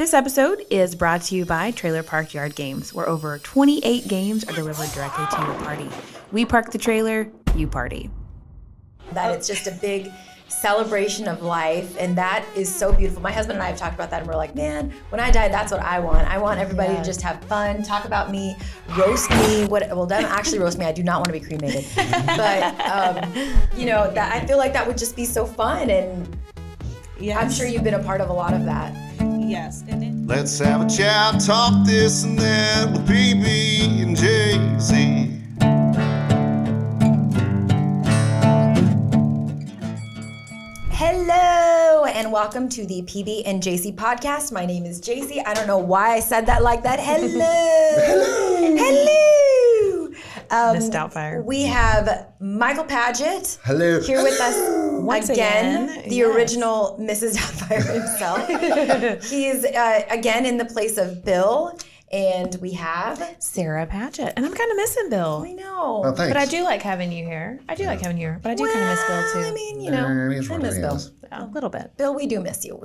This episode is brought to you by Trailer Park Yard Games, where over 28 games are delivered directly to your party. We park the trailer, you party. That it's just a big celebration of life, and that is so beautiful. My husband and I have talked about that, and we're like, man, when I die, that's what I want. I want everybody to just have fun, talk about me, roast me. Well, don't actually roast me. I do not want to be cremated. But, that I feel like that would just be so fun, and I'm sure you've been a part of a lot of that. Yes. Let's have a chat, talk this and that with PB and Jaisy. Hello, and welcome to the PB and Jaisy podcast. My name is Jaisy. I don't know why I said that like that. Hello. Hello. Miss Doubtfire. We have Michael Padgett here with us Once again. the original Mrs. Doubtfire himself. He's again in the place of Bill, and we have Sarah Padgett. And I'm kind of missing Bill. I know. Well, thanks. But I do like having you here. But I do kind of miss Bill too. I mean, I miss Bill. A little bit. Bill, we do miss you.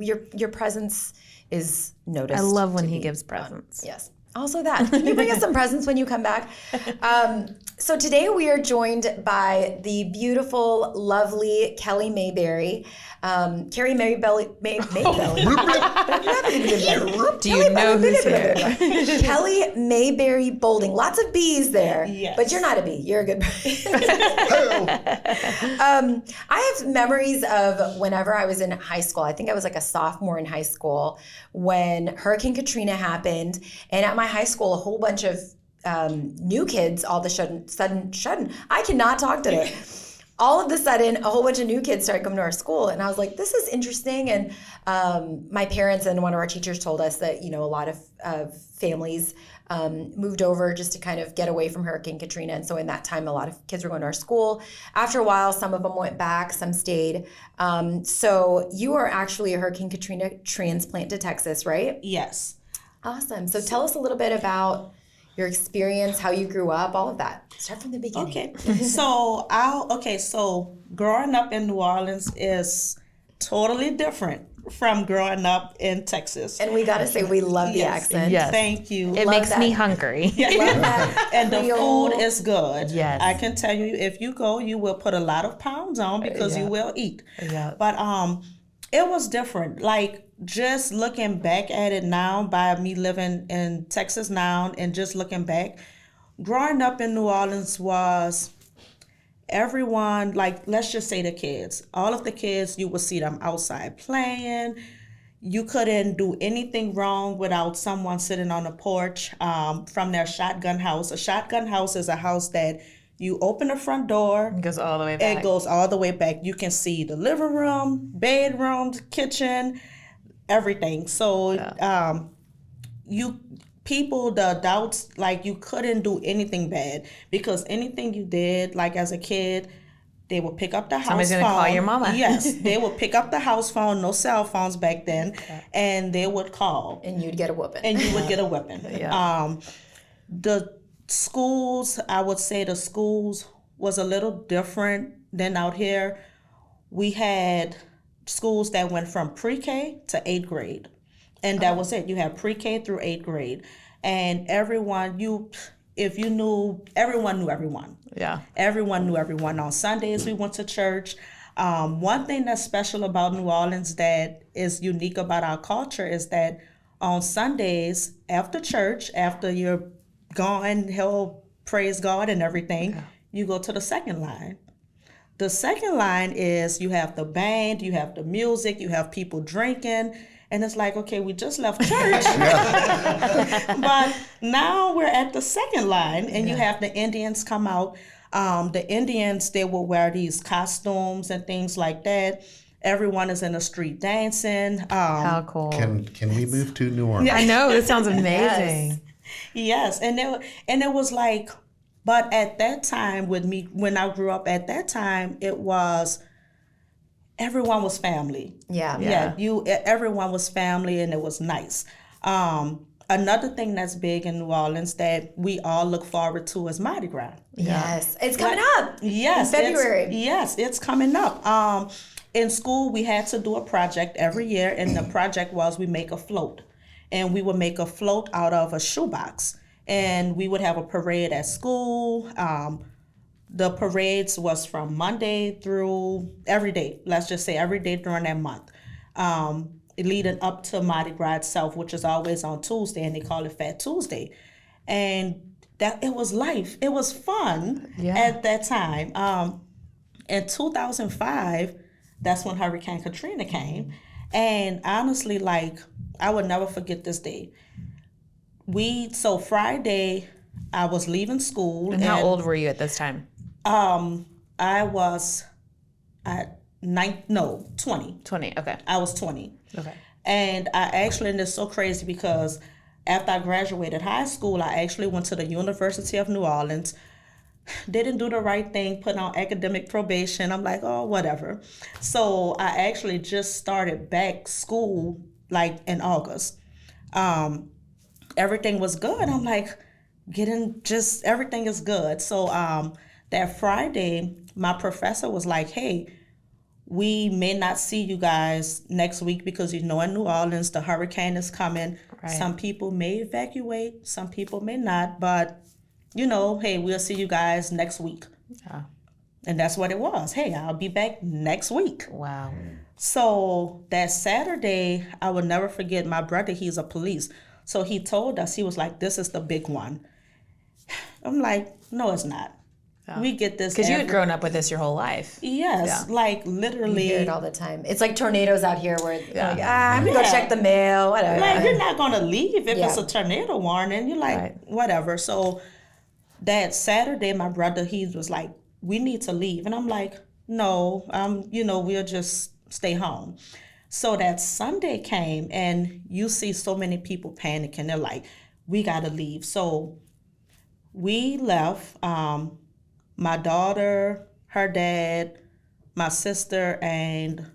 Your presence is noticed. I love when he gives presents. Yes. Also that. Can you bring us some presents when you come back? So today we are joined by the beautiful, lovely Kelly Mayberry. Carrie Mayberry. Do you know who's here? Kelly Mayberry-Bolding. Lots of B's there. Yes. But you're not a B. You're a good person. I have memories of whenever I was in high school. I think I was like a sophomore in high school when Hurricane Katrina happened. And at my high school, a whole bunch of new kids all of a sudden, I cannot talk today. All of a sudden, a whole bunch of new kids started coming to our school, and I was like, this is interesting. And my parents and one of our teachers told us that, a lot of families moved over just to kind of get away from Hurricane Katrina. And so in that time, a lot of kids were going to our school. After a while, some of them went back, some stayed. So you are actually a Hurricane Katrina transplant to Texas, right? Yes. Awesome. So tell us a little bit about your experience, how you grew up, all of that. Start from the beginning. Okay. So growing up in New Orleans is totally different from growing up in Texas. And we gotta say, we love the accent. Yes. Thank you. It makes me hungry. Love that. And the food is good. Yes. I can tell you, if you go, you will put a lot of pounds on because you will eat. Yeah. But it was different. Like, just looking back at it now, by me living in Texas now and just looking back, growing up in New Orleans was everyone, like, let's just say the kids. All of the kids, you would see them outside playing. You couldn't do anything wrong without someone sitting on the porch from their shotgun house. A shotgun house is a house that you open the front door. It goes all the way back. It goes all the way back. You can see the living room, bedroom, kitchen, everything. So the adults, like, you couldn't do anything bad, because anything you did, like, as a kid, they would pick up the house phone. Somebody's gonna call your mama. Yes, they would pick up the house phone, no cell phones back then, and they would call. And you'd get a whooping. And you would get a whipping. Yeah. The schools, I would say the schools was a little different than out here. We had schools that went from pre-K to 8th grade. And that was it. You had pre-K through 8th grade. And everyone knew everyone. Yeah. Everyone knew everyone. On Sundays, we went to church. One thing that's special about New Orleans that is unique about our culture is that on Sundays, after church, after you're gone, praise God and everything, you go to the second line. The second line is you have the band, you have the music, you have people drinking, and it's like, okay, we just left church. But now we're at the second line, and you have the Indians come out. The Indians, they will wear these costumes and things like that. Everyone is in the street dancing. How cool. Can we move to New Orleans? I know, this sounds amazing. Yes, and it was like, but at that time with me, when I grew up at that time, it was, everyone was family. Yeah. Everyone was family, and it was nice. Another thing that's big in New Orleans that we all look forward to is Mardi Gras. Yes. It's coming up. Yes. In February. It's coming up. in school, we had to do a project every year, and the project was we make a float. And we would make a float out of a shoebox. And we would have a parade at school. The parades was from Monday through every day. Let's just say every day during that month. Leading up to Mardi Gras itself, which is always on Tuesday, and they call it Fat Tuesday. And that it was life. It was fun at that time. In 2005, that's when Hurricane Katrina came. And honestly, like, I would never forget this day. So Friday, I was leaving school. And how old were you at this time? I was at 20. 20, okay. I was 20. Okay. And and it's so crazy because after I graduated high school, I actually went to the University of New Orleans. Didn't do the right thing, put on academic probation. I'm like, oh, whatever. So I actually just started back school like in August. Everything was good. I'm like, everything is good. So that Friday, my professor was like, hey, we may not see you guys next week because in New Orleans, the hurricane is coming. Right. Some people may evacuate, some people may not, but hey, we'll see you guys next week. Yeah. And that's what it was. Hey, I'll be back next week. Wow. So that Saturday, I will never forget, my brother, he's a police. So he told us, he was like, this is the big one. I'm like, no, it's not. Oh. We get this. Because you had grown up with this your whole life. Yes, like literally. You hear it all the time. It's like tornadoes out here where like, I'm going to go check the mail, whatever. Like, you're not going to leave if it's a tornado warning. You're like, whatever. So that Saturday, my brother, he was like, we need to leave. And I'm like, no, we'll just stay home. So that Sunday came and you see so many people panicking. They're like, we got to leave. So we left. My daughter, her dad, my sister, and...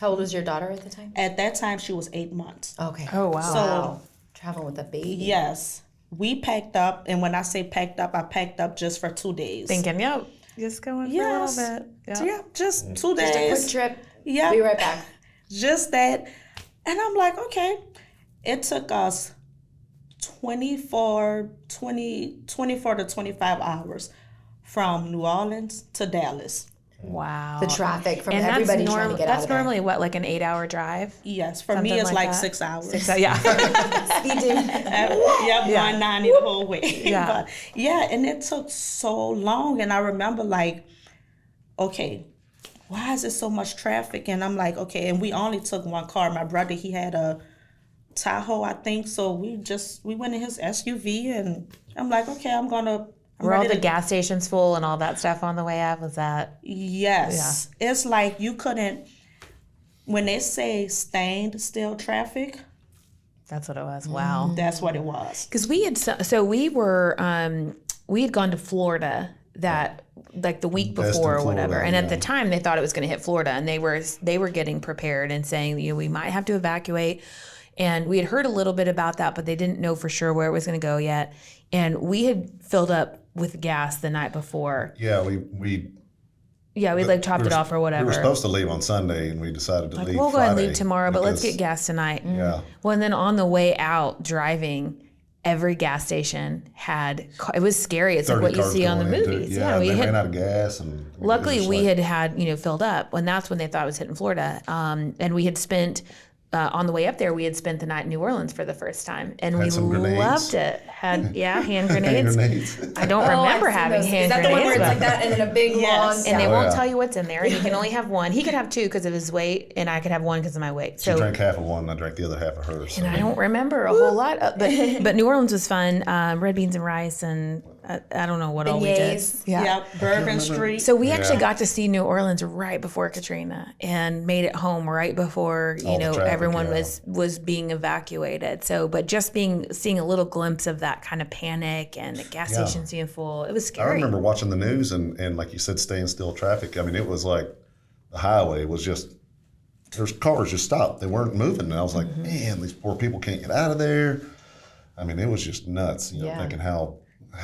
How old was your daughter at the time? At that time, she was 8 months. Okay. Oh, wow. So, traveling with a baby. Yes. We packed up, and when I say packed up, I packed up just for 2 days. Thinking, just going for a little bit. Yeah, just 2 days. Just a quick trip. Yeah. Be right back. Just that. And I'm like, okay. It took us 24 to 25 hours from New Orleans to Dallas. Wow. The traffic from everybody trying to get out of there. That's normally what, like an 8-hour drive? Yes. For me, it's like 6 hours. 6 hours, yeah. Speeding. Yep, 190 the whole way. Yeah. But, and it took so long. And I remember like, okay, why is there so much traffic? And I'm like, okay, and we only took one car. My brother, he had a Tahoe, I think. So we went in his SUV and I'm like, okay, Were all the gas stations full and all that stuff on the way up? Was that? Yes. Yeah. It's like you couldn't, when they say stained still traffic. That's what it was. Wow. That's what it was. Because we had gone to Florida like the week before or whatever. And at the time they thought it was going to hit Florida and they were getting prepared and saying, we might have to evacuate. And we had heard a little bit about that, but they didn't know for sure where it was going to go yet. And we had filled up with gas the night before. Yeah, we like topped it off or whatever. We were supposed to leave on Sunday, and we decided to leave we'll Friday. Go ahead and leave tomorrow, but let's get gas tonight. Yeah. Well, and then on the way out, driving, every gas station it was scary. It's like what you see on the movies. We ran out of gas. And luckily, we had filled up, and that's when they thought it was hitting Florida. And we had spent... on the way up there, we had spent the night in New Orleans for the first time, and we loved it. Hand grenades. I don't remember having hand grenades. Is that the one where it's like that and then a big long? And they won't tell you what's in there. And you can only have one. He could have two because of his weight, and I could have one because of my weight. So she drank half of one, and I drank the other half of hers. So. And I don't remember a whole lot. But New Orleans was fun. Red beans and rice, and I don't know what all we did. Yeah, Bourbon Street. So we actually got to see New Orleans right before Katrina, and made it home right before everyone was being evacuated. So, but just seeing a little glimpse of that kind of panic and the gas stations being full, it was scary. I remember watching the news and like you said, staying still traffic. I mean, it was like the highway was just, there's cars just stopped. They weren't moving. And I was like, man, these poor people can't get out of there. I mean, it was just nuts, thinking how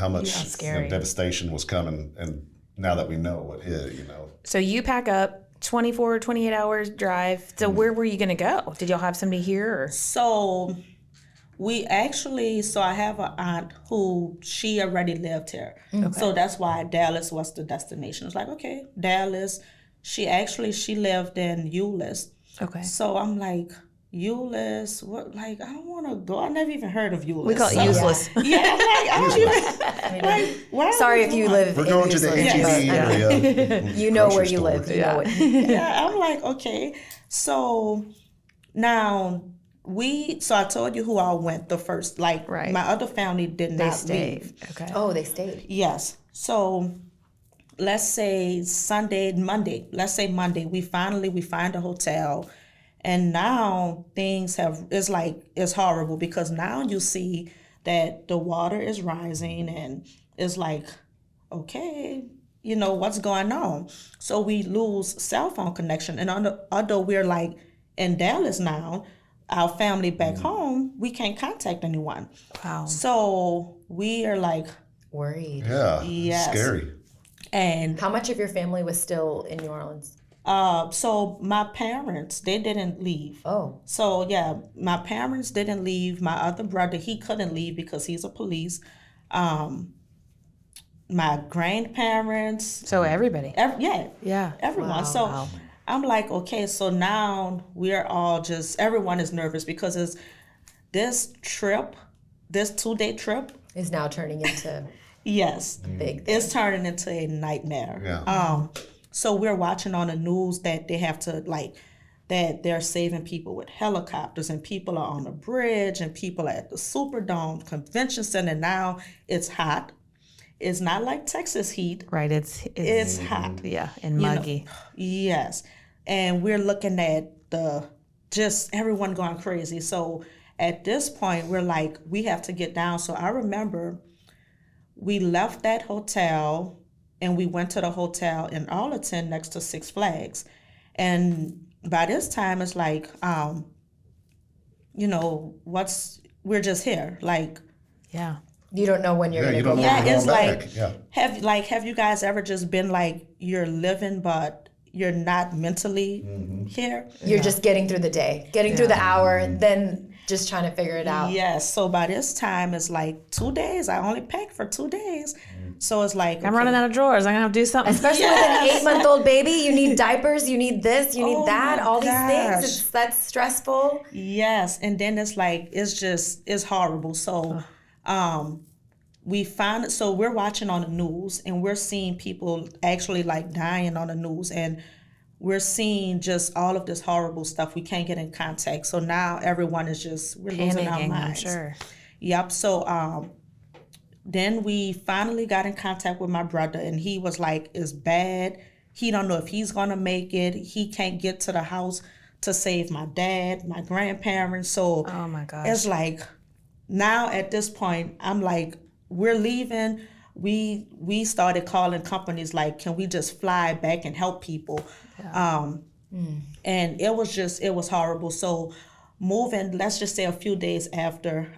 much devastation was coming. And now that we know what hit, So you pack up 24, 28 hours drive. So where were you going to go? Did y'all have somebody here? Or? So I have an aunt who she already lived here. Okay. So that's why Dallas was the destination. It's like, okay, Dallas. She lived in Euless. Okay. So I'm like, Euless, what? Like, I don't want to go. I never even heard of Euless. We call it useless. Yeah, I'm like, I don't even. Like, where Sorry if you live. We're going to the HEB area. You know where you live. You know it. Yeah, I'm like, okay. So now so I told you who all went the first. Like, my other family did not leave. Okay. Oh, they stayed. Yes. So let's say Monday, we find a hotel. And now things it's horrible because now you see that the water is rising and it's like, okay, what's going on? So we lose cell phone connection. And although we're like in Dallas now, our family back home, we can't contact anyone. Wow. So we are like worried. Yeah. Yes. Scary. And how much of your family was still in New Orleans? So my parents, they didn't leave. Oh. So yeah, my parents didn't leave. My other brother, he couldn't leave because he's a police. My grandparents. So everybody. Yeah. Everyone. Wow. So I'm like, okay, so now we're all everyone is nervous because this 2-day trip is now turning into yes, big. It's turning into a nightmare. Yeah. So we're watching on the news that they have to that they're saving people with helicopters and people are on the bridge and people are at the Superdome Convention Center. Now it's hot. It's not like Texas heat. Right. It's hot. Yeah. And muggy. Yes. And we're looking at everyone going crazy. So at this point, we're like, we have to get down. So I remember we left that hotel and we went to the hotel in Arlington next to Six Flags. And by this time, it's like, we're just here. Like, yeah. You don't know when you're going to go back. back. It's like, have you guys ever just been like, you're living, but you're not mentally here? You're just getting through the day, through the hour, then just trying to figure it out. Yes. So by this time, it's like 2 days. I only packed for 2 days. So it's like, I'm running out of drawers. I'm going to have to do something. Especially with an 8-month-old baby, you need diapers, you need this, you need that, all these things. That's stressful. Yes. And then it's like, it's horrible. So we're watching on the news and we're seeing people actually like dying on the news and we're seeing just all of this horrible stuff. We can't get in contact. So now everyone is we're losing our minds. I'm sure. Yep. So then we finally got in contact with my brother and he was like, it's bad. He don't know if he's going to make it. He can't get to the house to save my dad, my grandparents. So oh my gosh. It's like now at this point, I'm like, we're leaving. We started calling companies like, can we just fly back and help people? Yeah. And it was horrible. So moving, let's just say a few days after,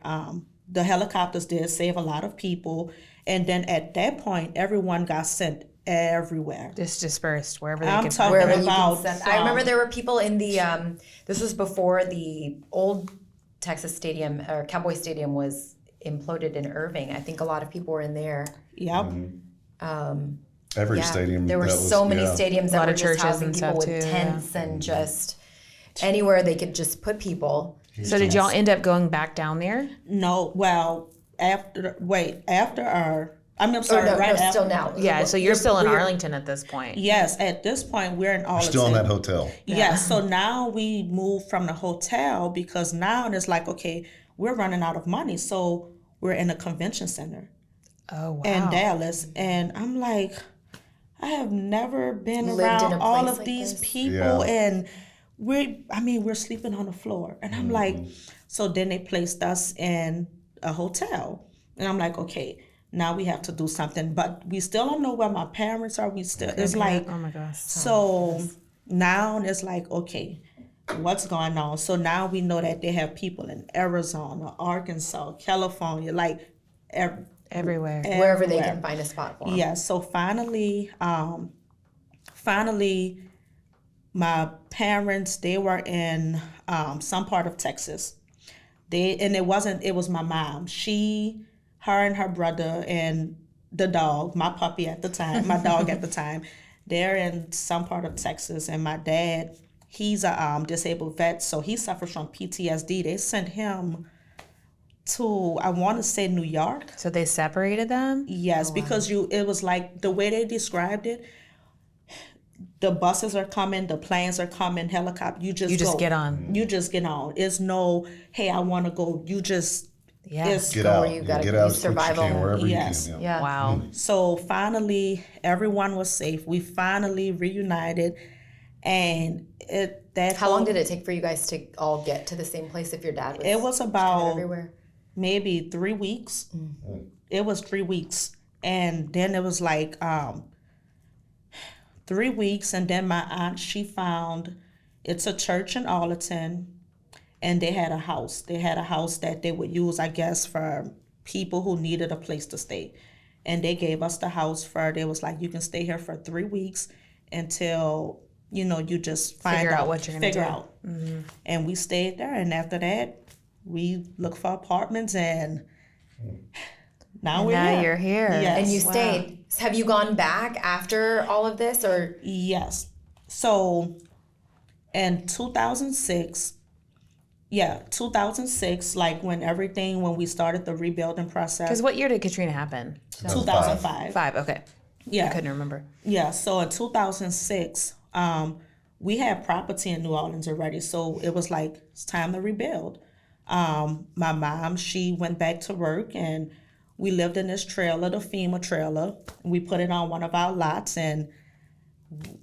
the helicopters did save a lot of people. And then at that point, everyone got sent everywhere. Just dispersed wherever they could. Talking about. I remember there were people in the, this was before the old Texas Stadium or Cowboy Stadium was imploded in Irving. I think a lot of people were in there. Yep. Every stadium. There were so many stadiums that were just housing people with too, tents and just anywhere they could just put people. So did y'all end up going back down there? No. Well, after our. I'm sorry. Still now. Yeah. So you're still in Arlington at this point. Yes. At this point, we're in Arlington. Still in that hotel. Yes. So now we moved from the hotel because now it's like, okay, we're running out of money. So we're in a convention center. Oh, wow. In Dallas. And I'm like, I have never been Lived in around a all place of like these this. people. And we're sleeping on the floor. And I'm like, so then they placed us in a hotel. And I'm like, okay, now we have to do something. But we still don't know where my parents are. It's like, oh my gosh. So now it's like, okay, what's going on? So now we know that they have people in Arizona, Arkansas, California, like everywhere. Wherever they can find a spot for them. Yeah. So finally, my parents, they were in some part of Texas. It was my mom. Her and her brother and the dog, my puppy at the time, my dog at the time, they're in some part of Texas. And my dad, he's a disabled vet, so he suffers from PTSD. They sent him to, I want to say, New York. So they separated them? Yes, because it was like the way they described it. The buses are coming, the planes are coming, helicopter. You just get on. You just get on. It's no, hey, I want to go. You just it's Get Go out. where you gotta get be out as quick as you survival. can, wherever Yes. you can. Yeah. Wow. So finally, everyone was safe. We finally reunited, and How long did it take for you guys to all get to the same place if your dad was It was kind of about everywhere? maybe 3 weeks. It was 3 weeks, and then it was like 3 weeks, and then my aunt, she found, it's a church in Arlington, and they had a house. They had a house that they would use, I guess, for people who needed a place to stay. And they gave us the house they was like, you can stay here for 3 weeks until, you just Figure out what you're gonna figure do. out. And we stayed there, and after that, we looked for apartments, and now we're Now here. you're here. Yes. And you Wow. stayed. Have you gone back after all of this, or Yes. So in 2006, like when we started the rebuilding process. Because what year did Katrina happen? 2005. 5. Okay. I Yeah. couldn't remember. Yeah. So in 2006, we had property in New Orleans already. So it was like, it's time to rebuild. My mom, she went back to work, and we lived in this trailer, the FEMA trailer. We put it on one of our lots, and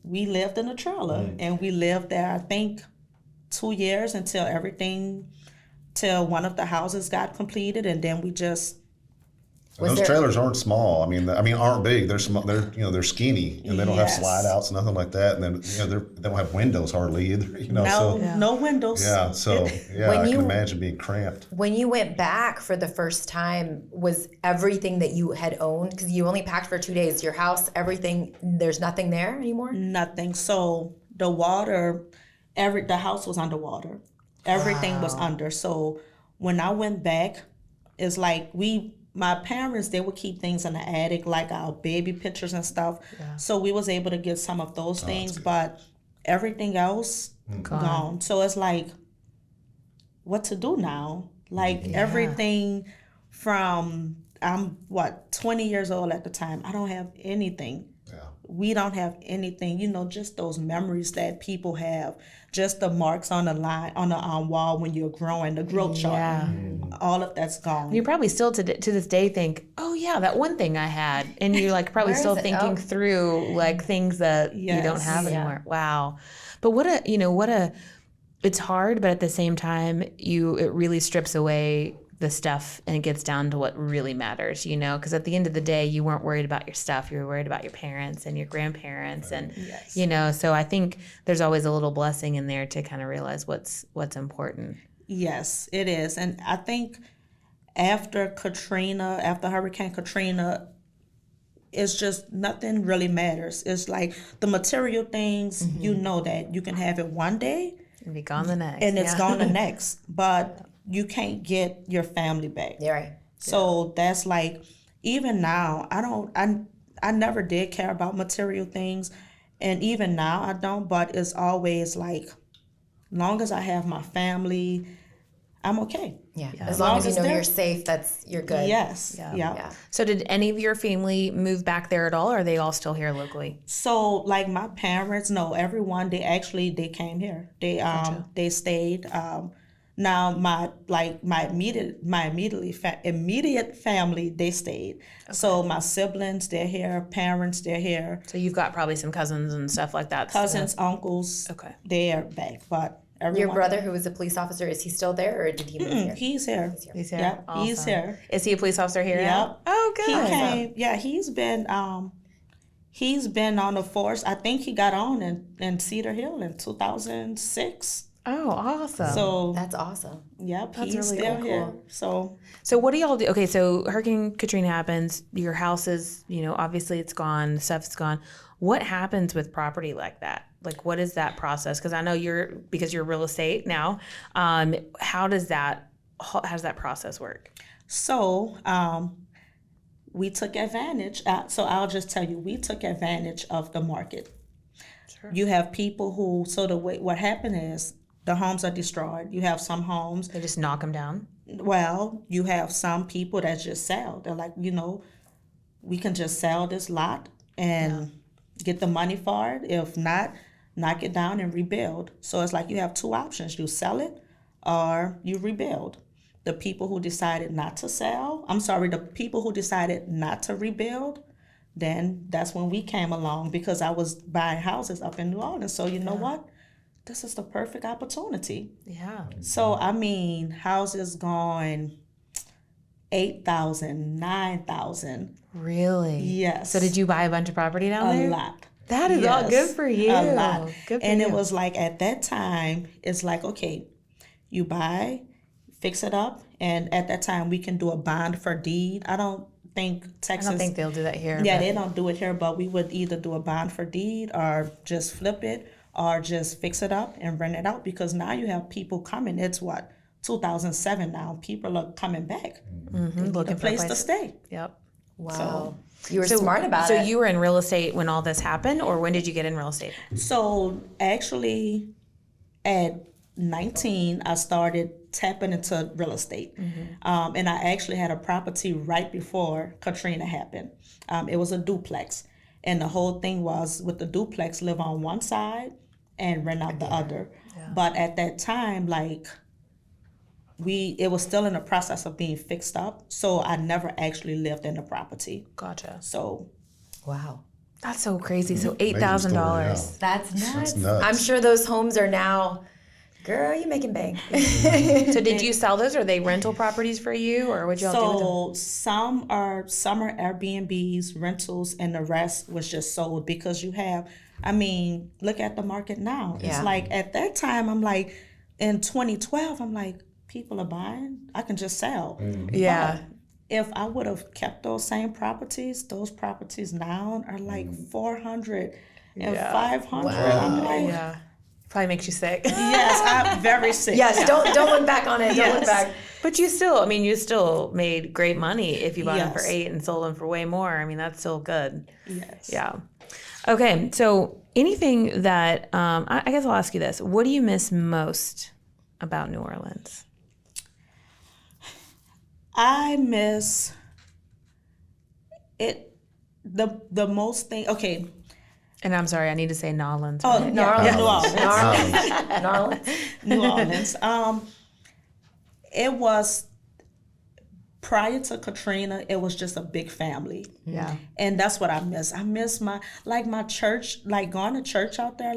we lived in a trailer, and we lived there, I think, 2 years till one of the houses got completed, and then we just. And those trailers aren't small. I mean, aren't big. They're small. They're skinny, and they don't have Yes. slide outs, nothing like that. And then they don't have windows hardly either. No windows. Yeah. So When I you- can imagine being cramped. when you went back for the first time, was everything that you had owned, because you only packed for 2 days, your house, everything, there's nothing there anymore? Nothing. So the water, the house was underwater. Everything was under. So when I went back, it's like my parents, they would keep things in the attic, like our baby pictures and stuff. Yeah. So we was able to get some of those things, but everything else gone. So it's like, what to do now? Like everything from, I'm 20 years old at the time. I don't have anything. Yeah. We don't have anything, just those memories that people have, just the marks on the line, on the wall when you're growing, the growth chart. Yeah. All of that's gone. You probably still to this day think, oh yeah, that one thing I had, and you're like probably Where still is it? thinking Oh. through like things that you don't Yes. have Yeah. anymore. Wow. But it's hard, but at the same time, it really strips away the stuff and it gets down to what really matters, because at the end of the day, you weren't worried about your stuff. You were worried about your parents and your grandparents. And, so I think there's always a little blessing in there to kind of realize what's important. Yes, it is. And I think after Hurricane Katrina, it's just nothing really matters. It's like the material things, that you can have it one day And be gone the next. and it's gone the next, but you can't get your family back. Yeah, right. So that's like, even now, I never did care about material things. And even now I don't, but it's always like, long as I have my family, I'm okay. Yeah. As long as you know they're- you're safe, you're good. Yes. Yeah. Yeah. So did any of your family move back there at all, or are they all still here locally? So like my parents, no, everyone, they came here. They stayed. Now my immediate family, they stayed. Okay. So my siblings, they're here. Parents, they're here. So you've got probably some cousins and stuff like that. Cousins, uncles, Okay. they're back. But everyone, Your brother, who was a police officer, is he still there, or did he move here? he's here. He's here. Yep, Awesome. he's here. Is he a police officer here? Yep. Now? Oh, good. He came. Yeah, he's been on the force. I think he got on in Cedar Hill in 2006. Oh, awesome. So That's awesome. yep, That's he's really still cool. here. So what do y'all do? Okay, so Hurricane Katrina happens. Your house is, obviously it's gone. Stuff's gone. What happens with property like that? Like, what is that process? Because I know because you're real estate now. How does that process work? So we took advantage. So I'll just tell you, we took advantage of the market. Sure. You have people who, what happened is the homes are destroyed. You have some homes. They just knock them down? Well, you have some people that just sell. They're like, we can just sell this lot and get the money for it. If not, knock it down and rebuild. So it's like you have two options. You sell it or you rebuild. The people who decided not to the people who decided not to rebuild, then that's when we came along, because I was buying houses up in New Orleans. So you know what? This is the perfect opportunity. Yeah. So, houses going 8,000, 9,000. Really? Yes. So did you buy a bunch of property down there? A lot. That is all good for you. A lot. Good for and you. it was like, at that time, it's like, okay, you buy, fix it up. And at that time, we can do a bond for deed. I don't think Texas. I don't think they'll do that here. Yeah, they don't do it here, but we would either do a bond for deed or just flip it or just fix it up and rent it out, because now you have people coming. It's 2007 now. People are coming back. Mm-hmm. Looking for a place to stay. Yep. Wow. You were smart about it. So you were in real estate when all this happened, or when did you get in real estate? So actually, at 19, I started tapping into real estate. Mm-hmm. And I actually had a property right before Katrina happened. It was a duplex. And the whole thing was, with the duplex, live on one side and rent out the other. Yeah. But at that time, it was still in the process of being fixed up. So I never actually lived in the property. Gotcha. So. Wow. That's so crazy. So $8,000. Yeah. That's nuts. That's nuts. I'm sure those homes are now, girl, you making bank. So did you sell those? Are they rental properties for you, or what'd y'all do with them? some are Airbnbs, rentals, and the rest was just sold, because you have, look at the market now. Yeah. It's like, at that time, I'm like, in 2012, I'm like, people are buying, I can just sell. Yeah. But if I would have kept those same properties, those properties now are like 400 and 500. Wow. I'm like, Yeah. Probably makes you sick. yes, I'm very sick. Yes, don't look back on it. Don't look back. But you still made great money if you bought them for $8 and sold them for way more. That's still good. Yes. Yeah. Okay. So anything that, I guess I'll ask you this. What do you miss most about New Orleans? I miss it. The most thing. Okay. And I'm sorry, I need to say Nolans. Oh, right? New Orleans. New Orleans. It was, prior to Katrina, it was just a big family. Yeah. And that's what I miss. I miss my church, going to church out there,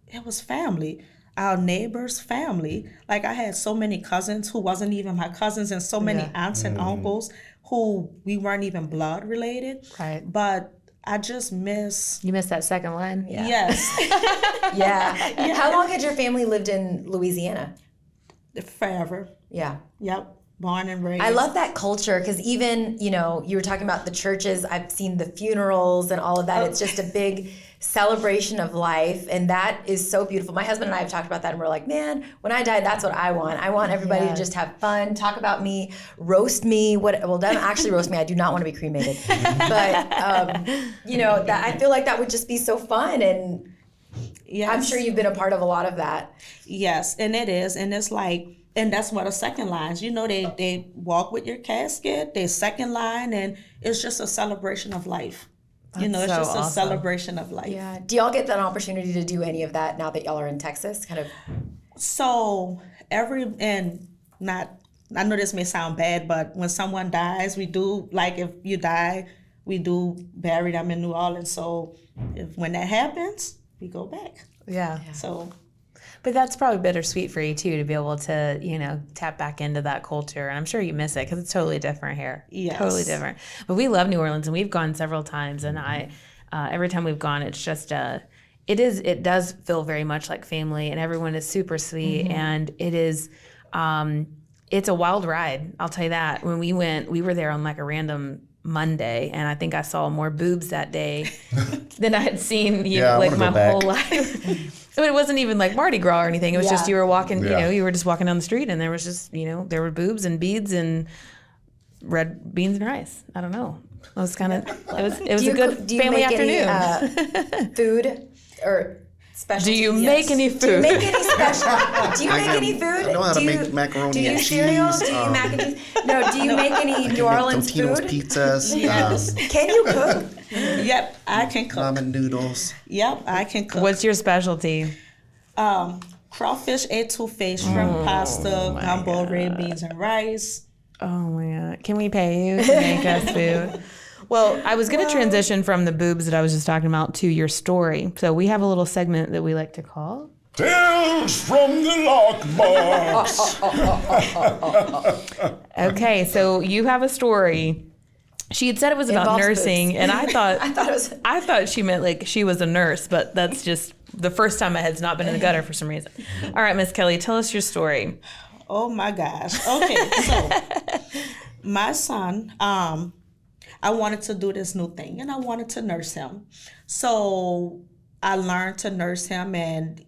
it was family. Our neighbors' family. I had so many cousins who wasn't even my cousins, and so many aunts and uncles who we weren't even blood related. Right. But I just miss. You miss that second line? Yeah. Yes. Yeah. How long had your family lived in Louisiana? Forever. Yeah. Yep. Born and raised. I love that culture, because even, you were talking about the churches. I've seen the funerals and all of that. It's just a big celebration of life, and that is so beautiful. My husband and I have talked about that, and we're like, man, when I die, that's what I want. I want everybody to just have fun, talk about me, roast me. Don't actually roast me. I do not want to be cremated. But, that I feel like that would just be so fun, and yes. I'm sure you've been a part of a lot of that. Yes, and it is, and it's and that's what a second lines. They walk with your casket, they second line, and it's just a celebration of life. It's so just awesome. A celebration of life. Yeah. Do y'all get that opportunity to do any of that now that y'all are in Texas? Kind of. So I know this may sound bad, but when someone dies, we do, if you die, we do bury them in New Orleans. So when that happens, we go back. Yeah. So. But that's probably bittersweet for you too, to be able to, tap back into that culture. And I'm sure you miss it, because it's totally different here. Yes. Totally different. But we love New Orleans, and we've gone several times. And every time we've gone, it's just it does feel very much like family, and everyone is super sweet. Mm-hmm. And it is, it's a wild ride. I'll tell you that. When we went, we were there on a random Monday, and I think I saw more boobs that day than I had seen Yeah, like my go back. whole life. I mean, it wasn't even like Mardi Gras or anything. It was just you were walking, you were just walking down the street, and there was just, there were boobs and beads and red beans and rice. I don't know. It was kind of it was a good family afternoon. Food or special? Do you make any food? Do you make any special? Do you make any food? I know how to make macaroni do you and cereal? cheese. Do you mac and cheese? No. Do you make any New Orleans Totino's food? pizzas. Yes. Can you cook? Yep, I can cook. Ramen noodles. Yep, I can cook. What's your specialty? Crawfish etouffee, shrimp pasta, gumbo, red beans and rice. Oh my God. Can we pay you to make us food? Well, I was going to transition from the boobs that I was just talking about to your story. So we have a little segment that we like to call Tales from the Lockbox. Okay, so you have a story. She had said it was about Involves nursing, boobs. and I thought I thought it was. she meant like she was a nurse, but that's just the first time my head's not been in the gutter for some reason. All right, Miss Kelly, tell us your story. Oh my gosh. Okay, so my son, I wanted to do this new thing and I wanted to nurse him. So I learned to nurse him, and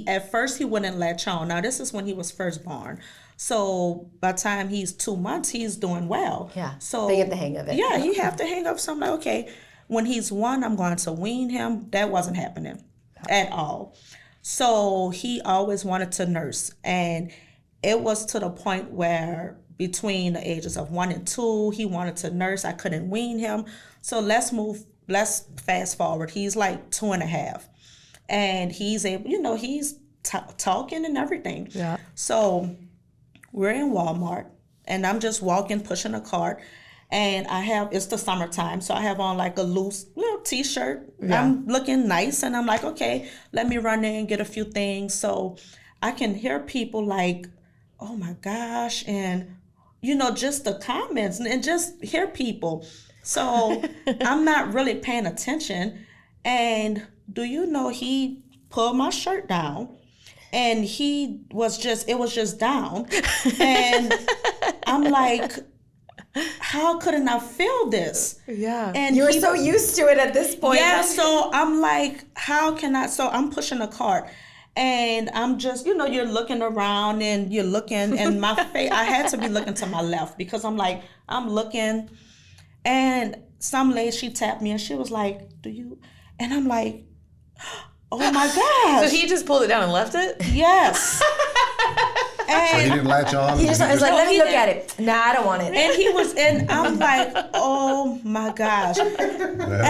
at first he wouldn't latch on. Now this is when he was first born. So by the time he's 2 months, he's doing well. Yeah. So they get the hang of it. Yeah, he have to hang up. So I'm like, okay, when he's 1, I'm going to wean him. That wasn't happening at all. So he always wanted to nurse, and it was to the point where between the ages of 1 and 2, he wanted to nurse. I couldn't wean him. So let's fast forward. He's like 2.5, and he's able, he's talking and everything. Yeah. So we're in Walmart, and I'm just walking, pushing a cart, and it's the summertime, so I have on like a loose little t-shirt. Yeah. I'm looking nice, and I'm like, okay, let me run in and get a few things. So I can hear people like, oh my gosh, and just the comments, and just hear people. So I'm not really paying attention, and he pulled my shirt down, and it was just down, and I'm like, how couldn't I feel this? Yeah. And You were so used to it at this point. yeah, so I'm like, how can I? So I'm pushing a cart, and I'm just, you're looking around and you're looking, and my face, I had to be looking to my left because I'm looking, and some lady, she tapped me and she was like, and I'm like, oh my gosh. So he just pulled it down and left it? Yes. So he And, didn't latch on. He just was like, No, let me he look didn't. at it. Nah, I don't want it. and I'm like, oh my gosh. And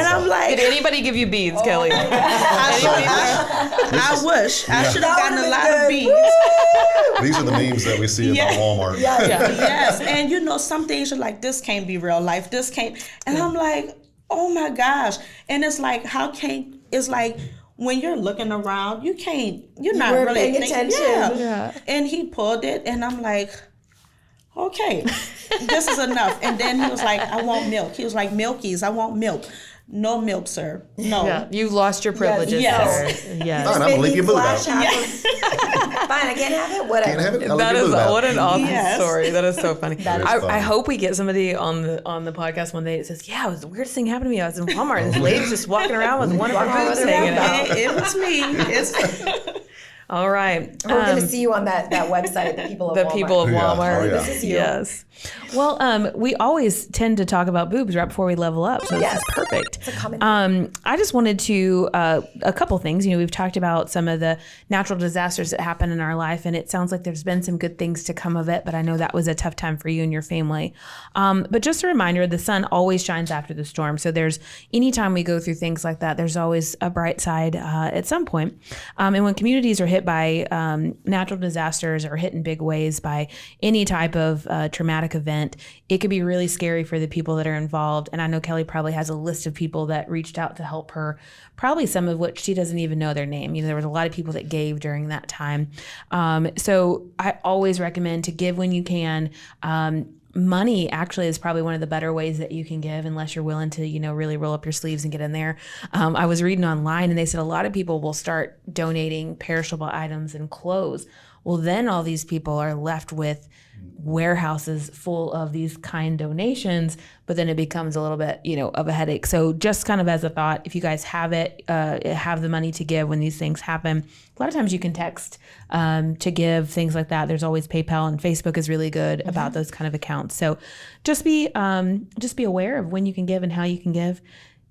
I'm like, Did anybody give you beads, Kelly? I wish. I should have That gotten a would've lot been of good. beads. These are the memes that we see Yeah. about Walmart. Yes. And some things you're like, this can't be real life. This can't. And I'm like, oh my gosh. And it's like, it's like, when you're looking around, you're not weren't really paying thinking. attention. Yeah. And he pulled it, and I'm like, okay, this is enough. And then he was like, I want milk. He was like, Milkies, I want milk. No milk, sir. No. Yeah. You lost your privileges, Yes. sir. Yes. Fine, I'm gonna leave your boob out. Fine, I can't have it. Whatever. Can't have it. I'll That leave your is boob out. what an awesome Yes. story. That is so funny. is I funny. hope we get somebody on the podcast one day that says, "Yeah, it was the weirdest thing happened to me. I was in Walmart and this lady's just walking around with one of her boobs hanging out." It was me. All right. We're going to see you on that website, the people of The Walmart. people of Yeah. Walmart. Oh, yeah. This is you. Yes. Well, we always tend to talk about boobs right before we level up, so this Yes. is perfect. It's a common I just wanted to a couple things. We've talked about some of the natural disasters that happen in our life, and it sounds like there's been some good things to come of it. But I know that was a tough time for you and your family. But just a reminder: the sun always shines after the storm. So anytime we go through things like that, there's always a bright side at some point. And when communities are hit by natural disasters or hit in big ways by any type of traumatic event, it could be really scary for the people that are involved. And I know Kelly probably has a list of people that reached out to help her, probably some of which she doesn't even know their name. There was a lot of people that gave during that time. So I always recommend to give when you can. Money actually is probably one of the better ways that you can give, unless you're willing to, really roll up your sleeves and get in there. I was reading online and they said a lot of people will start donating perishable items and clothes. Well, then all these people are left with warehouses full of these kind donations, but then it becomes a little bit, of a headache. So just kind of as a thought, if you guys have the money to give when these things happen, a lot of times you can text to give, things like that. There's always PayPal, and Facebook is really good about those kind of accounts. So just be aware of when you can give and how you can give.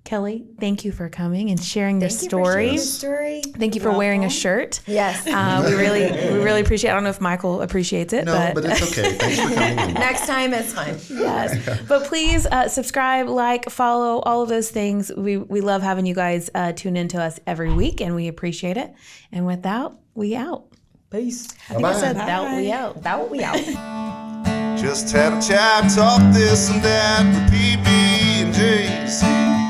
Kelly, thank you for coming and sharing your story. Thank you for wearing a shirt. Yes. We really appreciate it. I don't know if Michael appreciates it. No, but it's okay. Thanks for coming. Next time it's fine. Yes. But please subscribe, like, follow, all of those things. We love having you guys tune into us every week, and we appreciate it. And with that, we out. Peace. I think I said that we out. That we out. Just had a chat, talk this and that with PB and Jaisy.